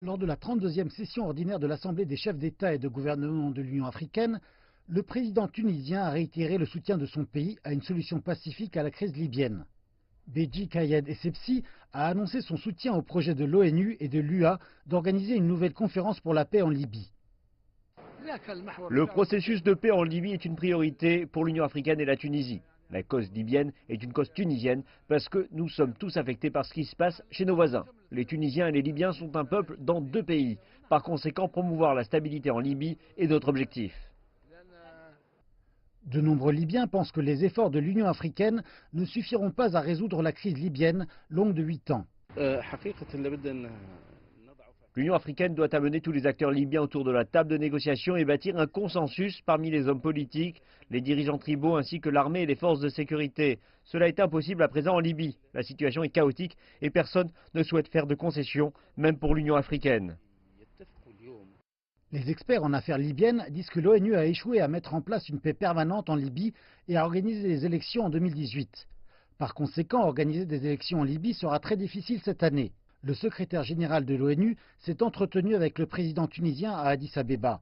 Lors de la 32e session ordinaire de l'Assemblée des chefs d'État et de gouvernement de l'Union africaine, le président tunisien a réitéré le soutien de son pays à une solution pacifique à la crise libyenne. Béji Caïed Essebsi a annoncé son soutien au projet de l'ONU et de l'UA d'organiser une nouvelle conférence pour la paix en Libye. Le processus de paix en Libye est une priorité pour l'Union africaine et la Tunisie. La cause libyenne est une cause tunisienne parce que nous sommes tous affectés par ce qui se passe chez nos voisins. Les Tunisiens et les Libyens sont un peuple dans deux pays. Par conséquent, promouvoir la stabilité en Libye est notre objectif. De nombreux Libyens pensent que les efforts de l'Union africaine ne suffiront pas à résoudre la crise libyenne longue de 8 ans. L'Union africaine doit amener tous les acteurs libyens autour de la table de négociation et bâtir un consensus parmi les hommes politiques, les dirigeants tribaux ainsi que l'armée et les forces de sécurité. Cela est impossible à présent en Libye. La situation est chaotique et personne ne souhaite faire de concessions, même pour l'Union africaine. Les experts en affaires libyennes disent que l'ONU a échoué à mettre en place une paix permanente en Libye et à organiser des élections en 2018. Par conséquent, organiser des élections en Libye sera très difficile cette année. Le secrétaire général de l'ONU s'est entretenu avec le président tunisien à Addis Abeba.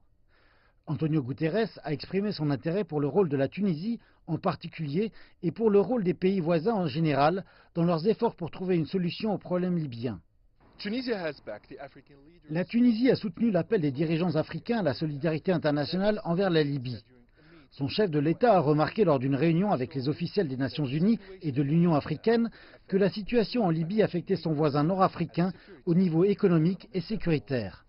Antonio Guterres a exprimé son intérêt pour le rôle de la Tunisie en particulier et pour le rôle des pays voisins en général dans leurs efforts pour trouver une solution au problème libyen. La Tunisie a soutenu l'appel des dirigeants africains à la solidarité internationale envers la Libye. Son chef de l'État a remarqué lors d'une réunion avec les officiels des Nations Unies et de l'Union africaine que la situation en Libye affectait son voisin nord-africain au niveau économique et sécuritaire.